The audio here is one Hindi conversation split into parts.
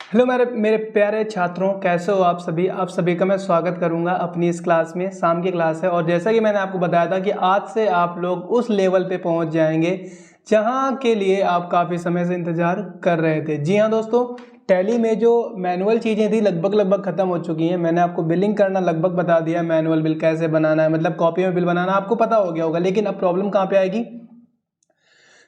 हेलो मेरे मेरे प्यारे छात्रों, कैसे हो आप सभी का मैं स्वागत करूंगा अपनी इस क्लास में। शाम की क्लास है और जैसा कि मैंने आपको बताया था कि आज से आप लोग उस लेवल पे पहुंच जाएंगे जहां के लिए आप काफ़ी समय से इंतज़ार कर रहे थे। जी हाँ दोस्तों, टैली में जो मैनुअल चीज़ें थी लगभग ख़त्म हो चुकी हैं। मैंने आपको बिलिंग करना लगभग बता दिया, मैनुअल बिल कैसे बनाना है, मतलब कॉपी में बिल बनाना आपको पता हो गया होगा। लेकिन अब प्रॉब्लम कहाँ पे आएगी,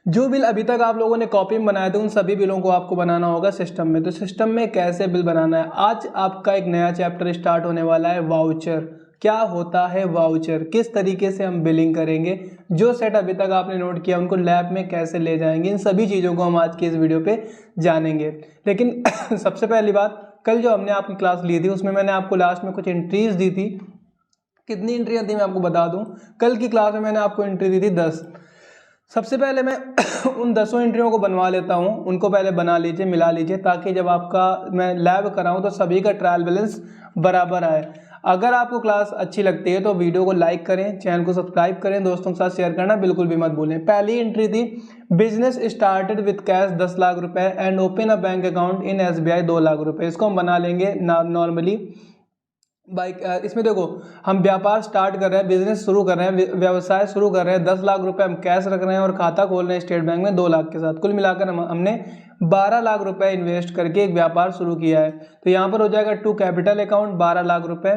जो बिल अभी तक आप लोगों ने कॉपी में बनाए थे उन सभी बिलों को आपको बनाना होगा सिस्टम में। तो सिस्टम में कैसे बिल बनाना है, आज आपका एक नया चैप्टर स्टार्ट होने वाला है, वाउचर। क्या होता है वाउचर, किस तरीके से हम बिलिंग करेंगे, जो सेट अभी तक आपने नोट किया उनको लैब में कैसे ले जाएंगे, इन सभी चीज़ों को हम आज की इस वीडियो पे जानेंगे। लेकिन सबसे पहली बात, कल जो हमने आपकी क्लास ली थी उसमें मैंने आपको लास्ट में कुछ एंट्रीज दी थी। कितनी एंट्रियाँ थी मैं आपको बता दूं, कल की क्लास में मैंने आपको एंट्री दी थी 10। सबसे पहले मैं उन 10 एंट्रियों को बनवा लेता हूं, उनको पहले बना लीजिए, मिला लीजिए, ताकि जब आपका मैं लैब कराऊं तो सभी का ट्रायल बैलेंस बराबर आए। अगर आपको क्लास अच्छी लगती है तो वीडियो को लाइक करें, चैनल को सब्सक्राइब करें, दोस्तों के साथ शेयर करना बिल्कुल भी मत भूलें। पहली एंट्री थी, business started with cash 10 lakh रुपए and open a bank account in SBI 2 lakh रुपए। इसको हम बना लेंगे नॉर्मली बाइक। इसमें देखो, हम व्यापार स्टार्ट कर रहे हैं, बिजनेस शुरू कर रहे हैं, व्यवसाय शुरू कर रहे हैं, 10 लाख रुपए हम कैश रख रहे हैं और खाता खोल रहे हैं स्टेट बैंक में 2 लाख के साथ। कुल मिलाकर हमने 12 लाख रुपए इन्वेस्ट करके एक व्यापार शुरू किया है। तो यहाँ पर हो जाएगा टू कैपिटल अकाउंट 12 लाख रुपए,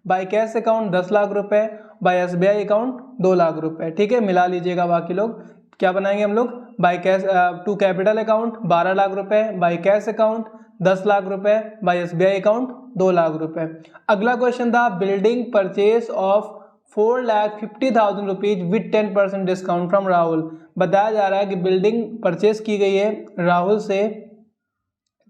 बाई कैश अकाउंट 10 लाख रुपए, बाई SBI अकाउंट 2 लाख रुपए। ठीक है, मिला लीजिएगा। बाकी लोग क्या बनाएंगे हम लोग, by cash to capital account 12 lakh रुपए, बाई कैश अकाउंट 10 लाख रुपए, बाई SBI अकाउंट 2 लाख रुपए। अगला क्वेश्चन था, building purchase of 4,50,000 rupees with 10% discount from Rahul. बताया जा रहा है कि बिल्डिंग परचेज की गई है राहुल से,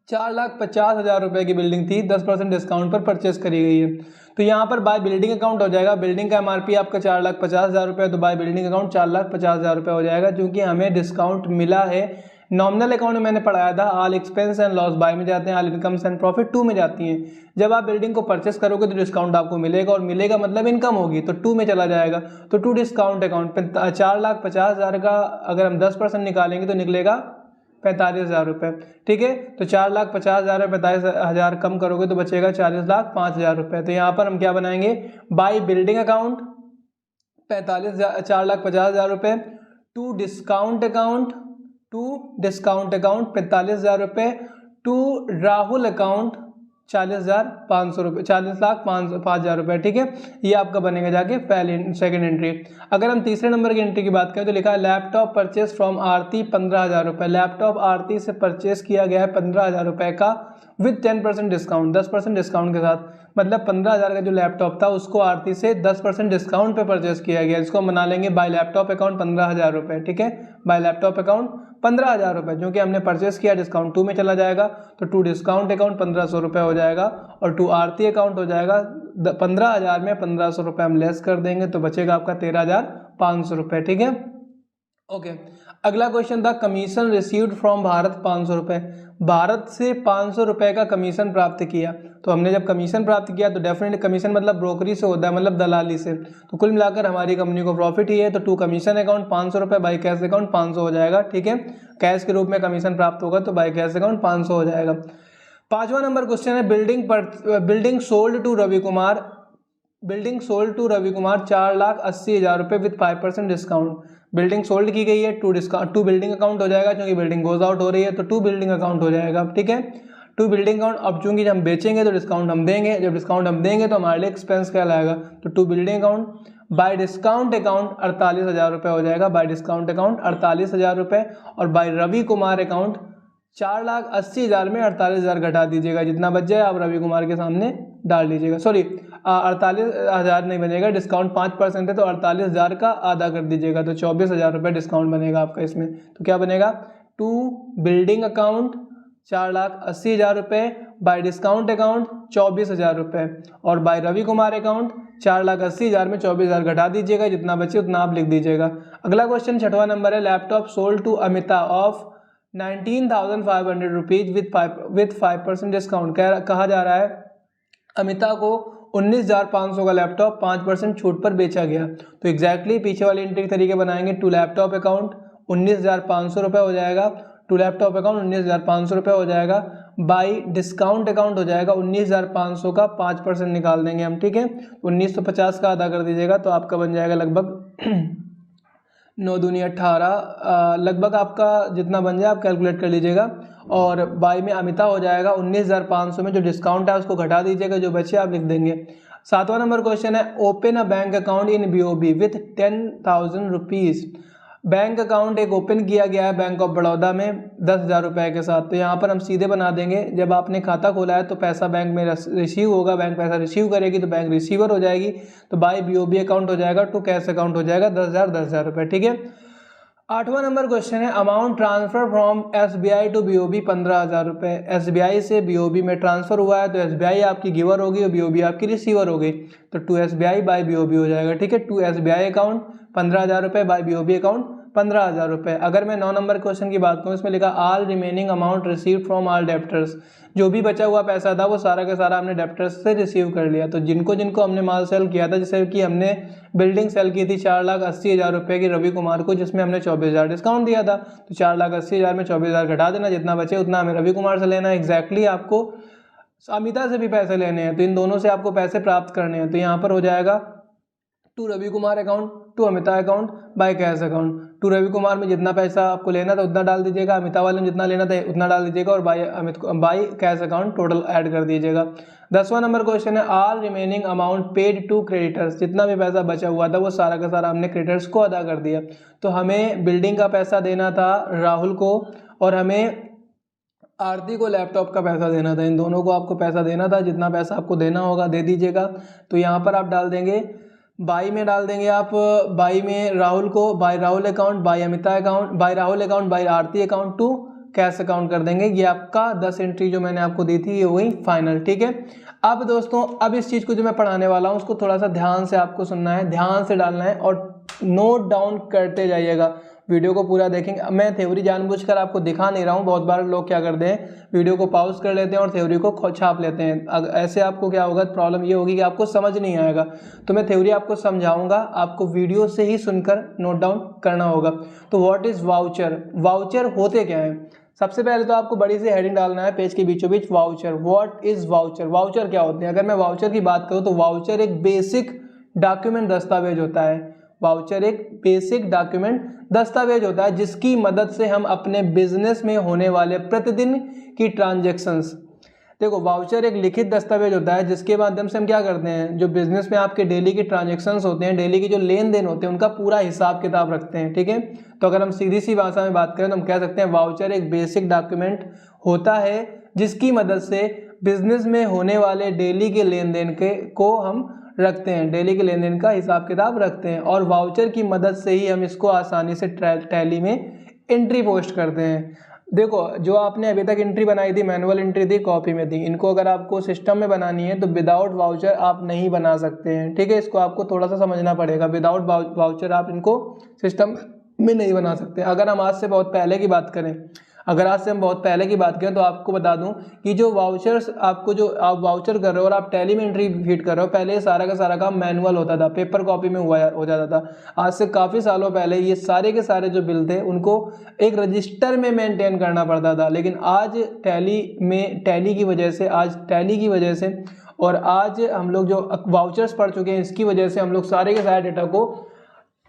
4,50,000 रुपए की बिल्डिंग थी, 10% डिस्काउंट पर परचेज करी गई है। तो यहाँ पर बाय बिल्डिंग अकाउंट हो जाएगा। बिल्डिंग का MRP आपका 4,50,000 रुपये, तो बाय बिल्डिंग अकाउंट 4,50,000 रुपये हो जाएगा, क्योंकि हमें डिस्काउंट मिला है। नॉमिनल अकाउंट में मैंने पढ़ाया था, all expense and loss by में जाते हैं, ऑल इनकम्स एंड प्रॉफिट 2 में जाती हैं। जब आप बिल्डिंग को परचेस करोगे तो डिस्काउंट आपको मिलेगा, और मिलेगा मतलब इनकम होगी, तो 2 में चला जाएगा। तो टू डिस्काउंट अकाउंट पे 4,50,000 का अगर हम 10% निकालेंगे तो निकलेगा 45,000 रुपये। ठीक है, तो 4,50,000 में 45,000 कम करोगे तो बचेगा 40,05,000 रुपये। तो यहाँ पर हम क्या बनाएंगे, बाई बिल्डिंग अकाउंट 4,50,000 रुपये, टू डिस्काउंट अकाउंट 45,000 रुपये, टू राहुल अकाउंट 40,500 रुपये, 40,05,000 रुपये। ठीक है, ये आपका बनेगा जाके पहली सेकंड एंट्री। अगर हम तीसरे नंबर की एंट्री की बात करें तो लिखा है लैपटॉप परचेस फ्रॉम आरती 15,000 रुपये। लैपटॉप आरती से परचेस किया गया है 15,000 रुपये का विद 10% डिस्काउंट, 10% डिस्काउंट के साथ। मतलब 15,000 का जो लैपटॉप था उसको आरती से 10% डिस्काउंट पे परचेस किया गया। इसको हम बना लेंगे बाय लैपटॉप अकाउंट 15,000 रुपये। ठीक है, बाय लैपटॉप अकाउंट 15,000 रुपये, क्योंकि हमने परचेस किया, डिस्काउंट 2 में चला जाएगा, तो टू डिस्काउंट अकाउंट 1,500 रुपये हो जाएगा, और टू आरती अकाउंट हो जाएगा 15,000 में 1,500 रुपये हम लेस कर देंगे तो बचेगा आपका 13,500 रुपये। ठीक है, ओके। अगला क्वेश्चन था, कमीशन रिसीव्ड फ्रॉम भारत 500 रुपये। भारत से 500 रुपये का कमीशन प्राप्त किया। तो हमने जब कमीशन प्राप्त किया तो डेफिनेटली कमीशन मतलब ब्रोकरी से होता है, मतलब दलाली से। तो कुल मिलाकर हमारी कंपनी को प्रॉफिट ही है, तो टू कमीशन अकाउंट 500 रुपये, बाई कैश अकाउंट 500 हो जाएगा। ठीक है, कैश के रूप में कमीशन प्राप्त होगा तो बाई कैश अकाउंट 500 हो जाएगा। 5वां नंबर क्वेश्चन है, building sold to Ravi Kumar. Building sold to Ravi Kumar 4,80,000 रुपये विद 5% डिस्काउंट। बिल्डिंग सोल्ड की गई है, टू बिल्डिंग अकाउंट हो जाएगा, क्योंकि बिल्डिंग गोज आउट हो रही है, तो टू बिल्डिंग अकाउंट हो जाएगा। ठीक है, टू बिल्डिंग अकाउंट। अब चूंकि जब हम बेचेंगे तो डिस्काउंट हम देंगे, जब डिस्काउंट हम देंगे तो हमारे लिए एक्सपेंस क्या लाएगा, तो to building account. By discount account 48,000 रुपये हो जाएगा, बाय डिस्काउंट अकाउंट 48,000 रुपये। और बाय रवि कुमार अकाउंट 4,80,000 में 48,000 घटा दीजिएगा, जितना बच जाए आप रवि कुमार के सामने डाल दीजिएगा। सॉरी, 48,000 नहीं बनेगा, डिस्काउंट 5% है, तो 48,000 का आधा कर दीजिएगा, तो 24,000 रुपये डिस्काउंट बनेगा आपका इसमें। तो क्या बनेगा, टू बिल्डिंग अकाउंट 4,80,000 रुपये, बाय डिस्काउंट अकाउंट 24,000 रुपये, और बाय रवि कुमार अकाउंट 4,80,000 में 24,000 घटा दीजिएगा, जितना बचे उतना आप लिख दीजिएगा। अगला क्वेश्चन 6वां नंबर है, laptop sold to Amita of 19,500 rupees with 5% discount. कहा जा रहा है अमिता को 19,500 का लैपटॉप 5% छूट पर बेचा गया। तो एग्जैक्टली पीछे वाली एंट्री के तरीके बनाएंगे, टू लैपटॉप अकाउंट 19,500 रुपये हो जाएगा, टू लैपटॉप अकाउंट 19,500 रुपये हो जाएगा, बाई डिस्काउंट अकाउंट हो जाएगा 19,500 का 5% निकाल देंगे हम, ठीक है। 1950 का अदा कर दीजिएगा तो आपका बन जाएगा लगभग 9 दूनी 18, लगभग आपका जितना बन जाए आप कैलकुलेट कर लीजिएगा। और बाई में अमिता हो जाएगा 19,500 में जो डिस्काउंट है उसको घटा दीजिएगा, जो बचे आप लिख देंगे। 7वां नंबर क्वेश्चन है open a bank account in BOB with 10,000 rupees. Bank account एक ओपन किया गया है बैंक ऑफ बड़ौदा में 10,000 रुपये के साथ। तो यहाँ पर हम सीधे बना देंगे, जब आपने खाता खोला है तो पैसा बैंक में रिसीव होगा, बैंक पैसा रिसीव करेगी तो बैंक रिसीवर हो जाएगी, तो बाय BOB अकाउंट हो जाएगा टू कैश अकाउंट हो जाएगा 10,000 रुपये, ठीक है। 8वां नंबर क्वेश्चन है amount transfer from SBI to BOB 15,000 रुपये। SBI से BOB में ट्रांसफर हुआ है तो SBI आपकी गिवर होगी और BOB आपकी रिसीवर होगी, तो टू SBI बाय BOB हो जाएगा, ठीक है। टू SBI अकाउंट 15,000 रुपये बाय BOB अकाउंट 15,000 रुपये। अगर मैं 9 नंबर क्वेश्चन की बात करूँ, इसमें लिखा all remaining amount received from all debtors. जो भी बचा हुआ पैसा था वो सारा का सारा हमने डेप्टर्स से रिसीव कर लिया। तो जिनको जिनको हमने माल सेल किया था, जैसे कि हमने बिल्डिंग सेल की थी 4,80,000 रुपये की रवि कुमार को, जिसमें हमने 24,000 डिस्काउंट दिया था, तो 4,80,000 में 24,000 घटा देना, जितना बचे उतना हमें रवि कुमार से लेना है। एग्जैक्टली आपको अमिता से भी पैसे लेने हैं, तो इन दोनों से आपको पैसे प्राप्त करने हैं। तो यहाँ पर हो जाएगा to Ravi Kumar account to Amita account by cash account. To Ravi Kumar में जितना पैसा आपको लेना था उतना डाल दीजिएगा, अमिता वाले में जितना लेना था उतना डाल दीजिएगा, और by cash account total add कर दीजिएगा। 10वां नंबर क्वेश्चन है all remaining amount paid to creditors. जितना भी पैसा बचा हुआ था वो सारा का सारा हमने क्रेडिटर्स को अदा कर दिया। तो हमें बिल्डिंग का पैसा देना था राहुल को, और हमें आरती को लैपटॉप का पैसा देना था। इन दोनों को आपको पैसा देना था, जितना पैसा आपको देना होगा दे दीजिएगा। तो यहाँ पर आप डाल देंगे बाई में, डाल देंगे आप बाई में राहुल को by Rahul account by Amita account by Rahul account by Aarti account to cash account कर देंगे। ये आपका 10 एंट्री जो मैंने आपको दी थी ये हुई फाइनल, ठीक है। अब दोस्तों अब इस चीज़ को जो मैं पढ़ाने वाला हूँ उसको थोड़ा सा ध्यान से आपको सुनना है, ध्यान से डालना है और नोट डाउन करते जाइएगा। वीडियो को पूरा देखेंगे। मैं थ्योरी जानबूझकर आपको दिखा नहीं रहा हूँ। बहुत बार लोग क्या करते हैं, वीडियो को पॉज कर लेते हैं और थ्योरी को छाप लेते हैं। ऐसे आपको क्या होगा, प्रॉब्लम ये होगी कि आपको समझ नहीं आएगा। तो मैं थ्योरी आपको समझाऊंगा, आपको वीडियो से ही सुनकर नोट डाउन करना होगा। तो व्हाट इज वाउचर, वाउचर होते क्या है। सबसे पहले तो आपको बड़ी सी हेडिंग डालना है पेज के बीचों बीच, voucher. What is voucher, voucher क्या होते हैं। अगर मैं वाउचर की बात करूँ तो वाउचर एक बेसिक डॉक्यूमेंट दस्तावेज होता है। वाउचर एक बेसिक डॉक्यूमेंट दस्तावेज होता है जिसकी मदद से हम अपने बिजनेस में होने वाले प्रतिदिन की ट्रांजैक्शंस, देखो वाउचर एक लिखित दस्तावेज होता है जिसके माध्यम से हम क्या करते हैं, जो बिजनेस में आपके डेली की ट्रांजैक्शंस होते हैं, डेली के जो लेन देन होते हैं उनका पूरा हिसाब किताब रखते हैं, ठीक है। तो अगर हम सीधी सी भाषा में बात करें तो हम कह सकते हैं वाउचर एक बेसिक डॉक्यूमेंट होता है जिसकी मदद से बिजनेस में होने वाले डेली के लेन देन को हम रखते हैं, डेली के लेन देन का हिसाब किताब रखते हैं। और वाउचर की मदद से ही हम इसको आसानी से टैली में एंट्री पोस्ट करते हैं। देखो जो आपने अभी तक एंट्री बनाई थी, मैनुअल एंट्री थी, कॉपी में थी, इनको अगर आपको सिस्टम में बनानी है तो विदाउट वाउचर आप नहीं बना सकते हैं, ठीक है। इसको आपको थोड़ा सा समझना पड़ेगा। विदाउट वाउचर आप इनको सिस्टम में नहीं बना सकते। अगर हम आज से बहुत पहले की बात करें, तो आपको बता दूं कि जो वाउचर्स आपको, जो आप वाउचर कर रहे हो और आप टैली में एंट्री फीड कर रहे हो, पहले सारा का सारा काम मैनुअल होता था, पेपर कॉपी में हो जाता था। आज से काफ़ी सालों पहले ये सारे के सारे जो बिल थे उनको एक रजिस्टर में मेंटेन करना पड़ता था। लेकिन आज टैली की वजह से और आज हम लोग जो वाउचर्स पढ़ चुके हैं इसकी वजह से हम लोग सारे के सारे डेटा को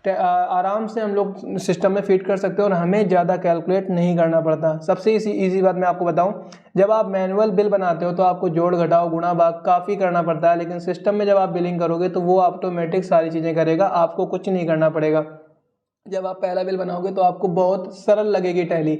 आराम से हम लोग सिस्टम में फीड कर सकते हैं और हमें ज़्यादा कैलकुलेट नहीं करना पड़ता। सबसे इजी बात मैं आपको बताऊं, जब आप मैनुअल बिल बनाते हो तो आपको जोड़ घटाव गुणा भाग काफ़ी करना पड़ता है, लेकिन सिस्टम में जब आप बिलिंग करोगे तो वो ऑटोमेटिक सारी चीज़ें करेगा, आपको कुछ नहीं करना पड़ेगा। जब आप पहला बिल बनाओगे तो आपको बहुत सरल लगेगी टैली,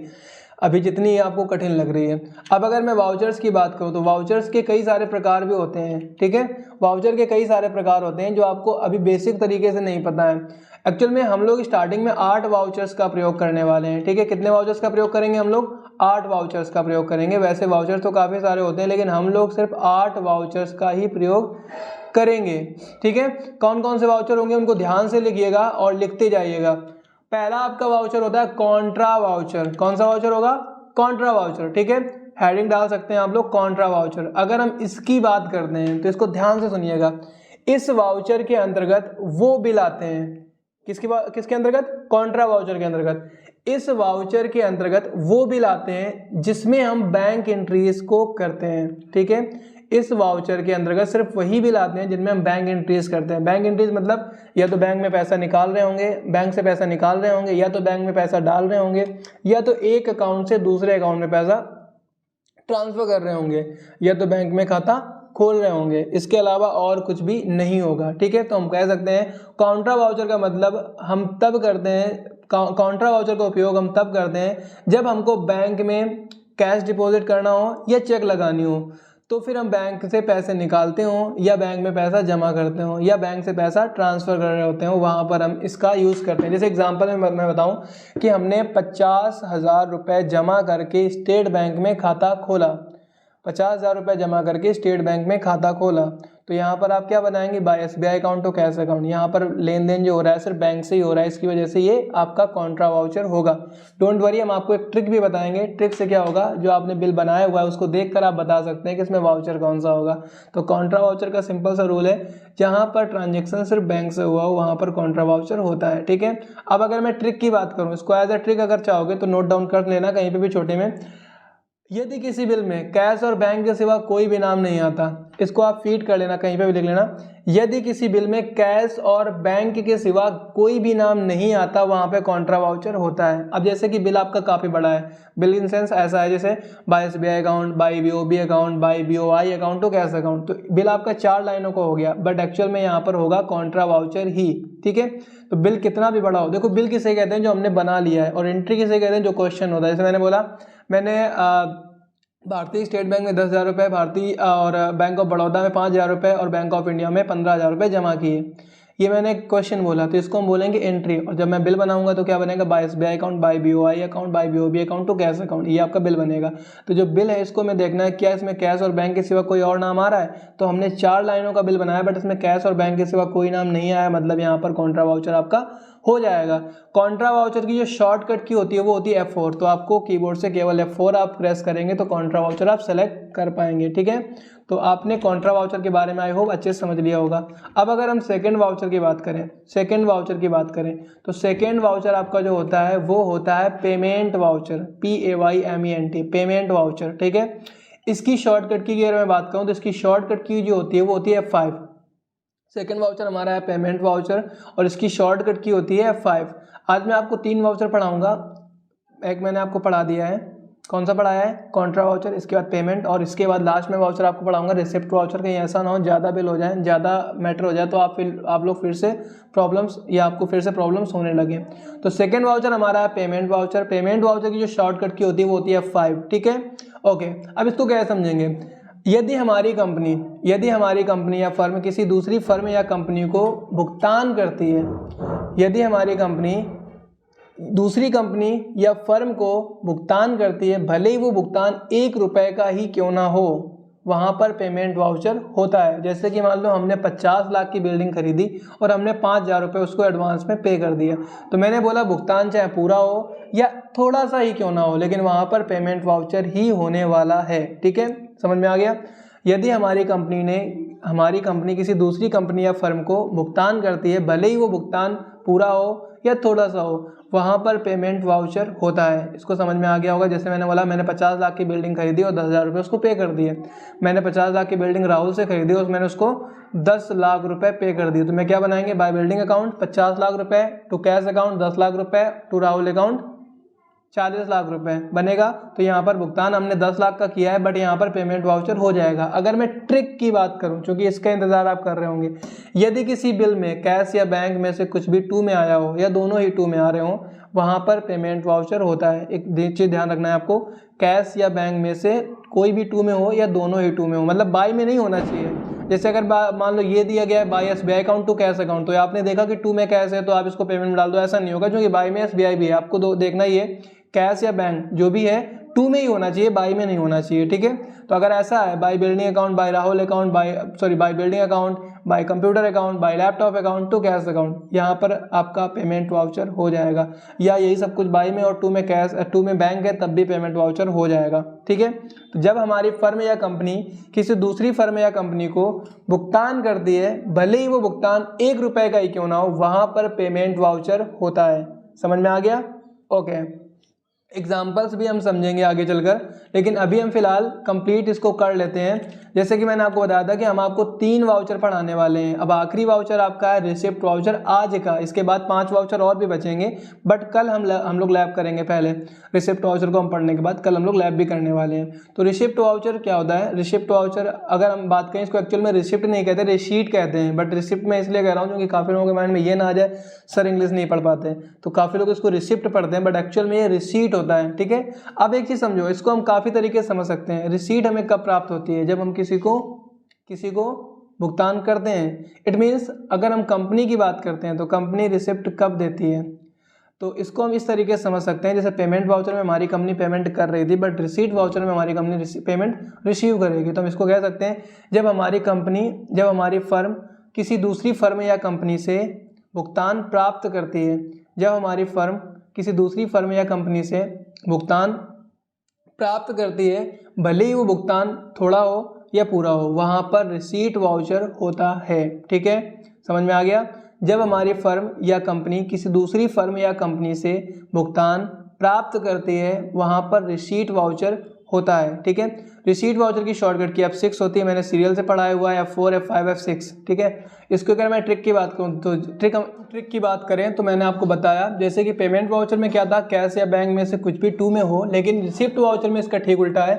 अभी जितनी आपको कठिन लग रही है। अब अगर मैं वाउचर्स की बात करूं तो वाउचर्स के कई सारे प्रकार भी होते हैं, ठीक है। वाउचर के कई सारे प्रकार होते हैं जो आपको अभी बेसिक तरीके से नहीं पता है। एक्चुअल में हम लोग स्टार्टिंग में 8 वाउचर्स का प्रयोग करने वाले हैं, ठीक है। कितने वाउचर्स का प्रयोग करेंगे हम लोग? 8 वाउचर्स का प्रयोग करेंगे। वैसे वाउचर्स तो काफ़ी सारे होते हैं लेकिन हम लोग सिर्फ 8 वाउचर्स का ही प्रयोग करेंगे, ठीक है। कौन कौन से वाउचर होंगे उनको ध्यान से लिखिएगा और लिखते जाइएगा। पहला आपका वाउचर होता है कॉन्ट्रा वाउचर। कौन सा वाउचर होगा? कॉन्ट्रा वाउचर, ठीक है। हेडिंग डाल सकते हैं आप लोग, कॉन्ट्रा वाउचर। अगर हम इसकी बात करते हैं तो इसको ध्यान से सुनिएगा। इस वाउचर के अंतर्गत वो बिल आते हैं, किसके अंतर्गत? कॉन्ट्रा वाउचर के अंतर्गत। इस वाउचर के अंतर्गत वो बिल आते हैं जिसमें हम बैंक एंट्रीज को करते हैं, ठीक है। इस वाउचर के अंतर्गत सिर्फ वही बिल आते हैं जिनमें हम बैंक एंट्रीज करते हैं। बैंक एंट्रीज मतलब या तो बैंक में पैसा निकाल रहे होंगे, बैंक से पैसा निकाल रहे होंगे, या तो बैंक में पैसा डाल रहे होंगे, या तो एक अकाउंट से दूसरे अकाउंट में पैसा ट्रांसफर कर रहे होंगे, या तो बैंक में खाता खोल रहे होंगे। इसके अलावा और कुछ भी नहीं होगा, ठीक है। तो हम कह सकते हैं कॉन्ट्रा वाउचर का मतलब हम तब करते हैं, कॉन्ट्रा वाउचर का उपयोग हम तब करते हैं जब हमको बैंक में कैश डिपॉजिट करना हो या चेक लगानी हो, तो फिर हम बैंक से पैसे निकालते हो या बैंक में पैसा जमा करते हो या बैंक से पैसा ट्रांसफ़र कर रहे होते हो, वहाँ पर हम इसका यूज़ करते हैं। जैसे एग्जांपल में मैं बताऊं कि हमने 50,000 रुपये जमा करके स्टेट बैंक में खाता खोला, 50,000 रुपये जमा करके स्टेट बैंक में खाता खोला, तो यहाँ पर आप क्या बनाएंगे, bye SBI account to cash account. यहाँ पर लेन देन जो हो रहा है सिर्फ बैंक से ही हो रहा है, इसकी वजह से ये आपका कॉन्ट्रा वाउचर होगा। डोंट वरी, हम आपको एक ट्रिक भी बताएंगे। ट्रिक से क्या होगा, जो आपने बिल बनाया हुआ है उसको देखकर आप बता सकते हैं कि इसमें वाउचर कौन सा होगा। तो कॉन्ट्रा वाउचर का सिंपल सा रूल है, जहाँ पर ट्रांजेक्शन सिर्फ बैंक से हुआ हो वहाँ पर कॉन्ट्रा वाउचर होता है, ठीक है। अब अगर मैं ट्रिक की बात करूँ, इसको एज अ ट्रिक अगर चाहोगे तो नोट डाउन कर लेना कहीं पर भी छोटे में। यदि किसी बिल में कैश और बैंक के सिवा कोई भी नाम नहीं आता, इसको आप फीड कर लेना, कहीं पे भी लिख लेना। यदि किसी बिल में कैश और बैंक के सिवा कोई भी नाम नहीं आता, वहां पे कॉन्ट्रा वाउचर होता है। अब जैसे कि बिल आपका काफ़ी बड़ा है, बिल इन सेंस ऐसा है जैसे by SBI account, by BOB account, by BOI account, to cash account, तो बिल आपका 4 लाइनों का हो गया, बट एक्चुअल में यहाँ पर होगा कॉन्ट्रा वाउचर ही, ठीक है। तो बिल कितना भी बड़ा हो, देखो बिल किसे कहते हैं जो हमने बना लिया है, और एंट्री किसे कहते हैं जो क्वेश्चन होता है। जैसे मैंने बोला, मैंने भारतीय स्टेट बैंक में 10,000 रुपये, भारतीय और बैंक ऑफ बड़ौदा में 5,000 रुपये और बैंक ऑफ इंडिया में 15,000 रुपये जमा किए, ये मैंने क्वेश्चन बोला, तो इसको हम बोलेंगे एंट्री। और जब मैं बिल बनाऊंगा तो क्या बनेगा, by SBI account, by BOI account, by BOB account, to cash account, ये आपका बिल बनेगा। तो जो बिल है इसको मैं देखना है क्या इसमें कैश और बैंक के सिवा कोई और नाम आ रहा है, तो हमने 4 लाइनों का बिल बनाया बट इसमें कैश और बैंक के सिवा कोई नाम नहीं आया, मतलब यहाँ पर कॉन्ट्रा वाउचर आपका हो जाएगा। कॉन्ट्रा वाउचर की जो शॉर्टकट की होती है वो होती है F4, तो आपको कीबोर्ड से केवल F4 आप प्रेस करेंगे तो कॉन्ट्रा वाउचर आप सेलेक्ट कर पाएंगे, ठीक है। तो आपने कॉन्ट्रा वाउचर के बारे में आई होप अच्छे से समझ लिया होगा। अब अगर हम सेकंड वाउचर की बात करें, तो सेकंड वाउचर आपका जो होता है वो होता है payment voucher, PAYMENT, payment voucher, ठीक है। इसकी शॉर्टकट की अगर मैं बात करूँ तो इसकी शॉर्टकट की जो होती है वो होती है F5। सेकेंड वाउचर हमारा है पेमेंट वाउचर और इसकी शॉर्टकट की होती है F5। आज मैं आपको 3 वाउचर पढ़ाऊंगा, एक मैंने आपको पढ़ा दिया है, कौन सा पढ़ाया है, कॉन्ट्रा वाउचर, इसके बाद पेमेंट, और इसके बाद लास्ट में वाउचर आपको पढ़ाऊंगा रिसिप्ट वाउचर। कहीं ऐसा ना हो ज़्यादा बिल हो जाए, ज़्यादा मैटर हो जाए तो आप लोग फिर से प्रॉब्लम्स या आपको फिर से प्रॉब्लम्स होने लगे। तो सेकेंड वाउचर हमारा है पेमेंट वाउचर। पेमेंट वाउचर की जो शॉर्टकट की होती है वो होती है F5, ठीक है। ओके, अब इसको क्या समझेंगे, यदि हमारी कंपनी या फर्म किसी दूसरी फर्म या कंपनी को भुगतान करती है, यदि हमारी कंपनी दूसरी कंपनी या फर्म को भुगतान करती है, भले ही वो भुगतान 1 रुपये का ही क्यों ना हो, वहाँ पर पेमेंट वाउचर होता है। जैसे कि मान लो हमने 50 लाख की बिल्डिंग खरीदी और हमने 5,000 रुपये उसको एडवांस में पे कर दिया, तो मैंने बोला भुगतान चाहे पूरा हो या थोड़ा सा ही क्यों ना हो, लेकिन वहाँ पर पेमेंट वाउचर ही होने वाला है, ठीक है। समझ में आ गया। यदि हमारी कंपनी किसी दूसरी कंपनी या फर्म को भुगतान करती है, भले ही वो भुगतान पूरा हो या थोड़ा सा हो, वहाँ पर पेमेंट वाउचर होता है। इसको समझ में आ गया होगा। जैसे मैंने बोला मैंने 50 लाख की बिल्डिंग खरीदी और 10,000 रुपये उसको पे कर दिए। मैंने 50 लाख की बिल्डिंग राहुल से खरीदी और मैंने उसको 10 लाख रुपए पे कर दिए, तो मैं क्या बनाएंगे, बाय बिल्डिंग अकाउंट 50 लाख रुपए, टू कैश अकाउंट 10 लाख रुपए, टू राहुल अकाउंट 40 लाख रुपए बनेगा। तो यहाँ पर भुगतान हमने 10 लाख का किया है, बट यहाँ पर पेमेंट वाउचर हो जाएगा। अगर मैं ट्रिक की बात करूँ, क्योंकि इसका इंतजार आप कर रहे होंगे, यदि किसी बिल में कैश या बैंक में से कुछ भी 2 में आया हो या दोनों ही 2 में आ रहे हो, वहाँ पर पेमेंट वाउचर होता है। एक चीज़ ध्यान रखना है आपको, कैश या बैंक में से कोई भी 2 में हो या दोनों ही 2 में हो, मतलब बाय में नहीं होना चाहिए। जैसे अगर मान लो ये दिया गया है by SBI account to cash account, तो आपने देखा कि 2 में कैश है तो आप इसको पेमेंट में डाल दो, ऐसा नहीं होगा, क्योंकि बाय में SBI भी है। आपको देखना ही है कैश या बैंक जो भी है 2 में ही होना चाहिए, बाय में नहीं होना चाहिए, ठीक है। तो अगर ऐसा है by building account, by Rahul account, by building account, by computer account, by laptop account to cash account, यहाँ पर आपका पेमेंट वाउचर हो जाएगा। या यही सब कुछ बाय में और 2 में कैश, 2 में बैंक है, तब भी पेमेंट वाउचर हो जाएगा, ठीक है। तो जब हमारी फर्म या कंपनी किसी दूसरी फर्म या कंपनी को भुगतान करती है, भले ही वो भुगतान 1 रुपये का ही क्यों ना हो, वहाँ पर पेमेंट वाउचर होता है। समझ में आ गया। ओके, एग्जाम्पल्स भी हम समझेंगे आगे चलकर, लेकिन अभी हम फिलहाल कंप्लीट इसको कर लेते हैं। जैसे कि मैंने आपको बताया था कि हम आपको 3 वाउचर पढ़ाने वाले हैं। अब आखिरी वाउचर आपका है रिसिप्ट वाउचर आज का, इसके बाद 5 वाउचर और भी बचेंगे, बट कल हम लोग लैब करेंगे। पहले रिसिप्ट वाउचर को हम पढ़ने के बाद कल हम लोग लैब भी करने वाले हैं। तो रिसिप्ट वाउचर क्या होता है? रिसिप्ट वाउचर अगर हम बात करें, इसको एक्चुअल में रिसिप्ट नहीं कहते, रिसीट कहते हैं, बट रिसिप्ट मैं इसलिए कह रहा हूँ क्योंकि काफ़ी लोगों के माइंड में ये ना आ जाए सर इंग्लिश नहीं पढ़ पाते, तो काफ़ी लोग इसको रिसिप्ट पढ़ते हैं, बट एक्चुअल में ये रिसीट होता है। ठीक है, अब एक चीज़ समझो, इसको हम काफ़ी तरीके से समझ सकते हैं। रिसीट हमें कब प्राप्त होती है? जब हम किसी को भुगतान करते हैं। इट मीन्स अगर हम कंपनी की बात करते हैं तो कंपनी रिसिप्ट कब देती है? तो इसको हम इस तरीके से समझ सकते हैं, जैसे पेमेंट वाउचर में हमारी कंपनी पेमेंट कर रही थी, बट रिसीट वाउचर में हमारी कंपनी पेमेंट रिसीव करेगी। तो हम इसको कह सकते हैं जब हमारी फर्म किसी दूसरी फर्म या कंपनी से भुगतान प्राप्त करती है, जब हमारी फर्म किसी दूसरी फर्म या कंपनी से भुगतान प्राप्त करती है, भले ही वो भुगतान थोड़ा हो या पूरा हो, वहाँ पर रिसीट वाउचर होता है। ठीक है, समझ में आ गया? जब हमारी फर्म या कंपनी किसी दूसरी फर्म या कंपनी से भुगतान प्राप्त करती है, वहाँ पर रिसीट वाउचर होता है। ठीक है, रिसीट वाउचर की शॉर्टकट की F6 होती है, मैंने सीरियल से पढ़ाया हुआ है, F4 F5 F6। ठीक है, इसको अगर मैं ट्रिक की बात करूँ तो ट्रिक की बात करें तो मैंने आपको बताया, जैसे कि पेमेंट वाउचर में क्या था, कैश या बैंक में से कुछ भी 2 में हो, लेकिन रिसिप्ट वाउचर में इसका ठीक उल्टा है,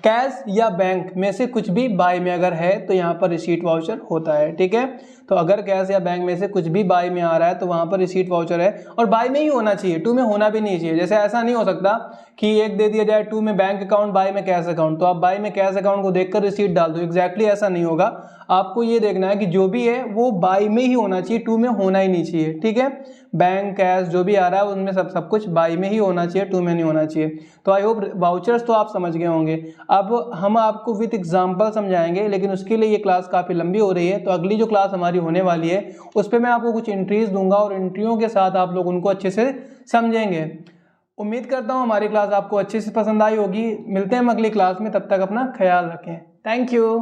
कैश या बैंक में से कुछ भी बाय में अगर है तो यहाँ पर रिसीट वाउचर होता है। ठीक है, तो अगर कैश या बैंक में से कुछ भी बाय में आ रहा है तो वहाँ पर रिसीट वाउचर है, और बाय में ही होना चाहिए, 2 में होना भी नहीं चाहिए। जैसे ऐसा नहीं हो सकता कि एक दे दिया जाए 2 में बैंक अकाउंट, बाय में कैश अकाउंट, तो आप बाय में कैश अकाउंट को देखकर रिसीट डाल दो, एग्जैक्टली ऐसा नहीं होगा। आपको ये देखना है कि जो भी है वो बाय में ही होना चाहिए, 2 में होना ही नहीं चाहिए। ठीक है, बैंक कैश जो भी आ रहा है उनमें सब कुछ बाय में ही होना चाहिए, 2 में नहीं होना चाहिए। तो आई होप वाउचर्स तो आप समझ गए होंगे। अब हम आपको विद एग्जांपल समझाएंगे, लेकिन उसके लिए ये क्लास काफ़ी लंबी हो रही है, तो अगली जो क्लास हमारी होने वाली है उस पर मैं आपको कुछ एंट्रीज दूंगा और एंट्रियों के साथ आप लोग उनको अच्छे से समझेंगे। उम्मीद करता हूँ हमारी क्लास आपको अच्छे से पसंद आई होगी। मिलते हैं हम अगली क्लास में, तब तक अपना ख्याल रखें। Thank you.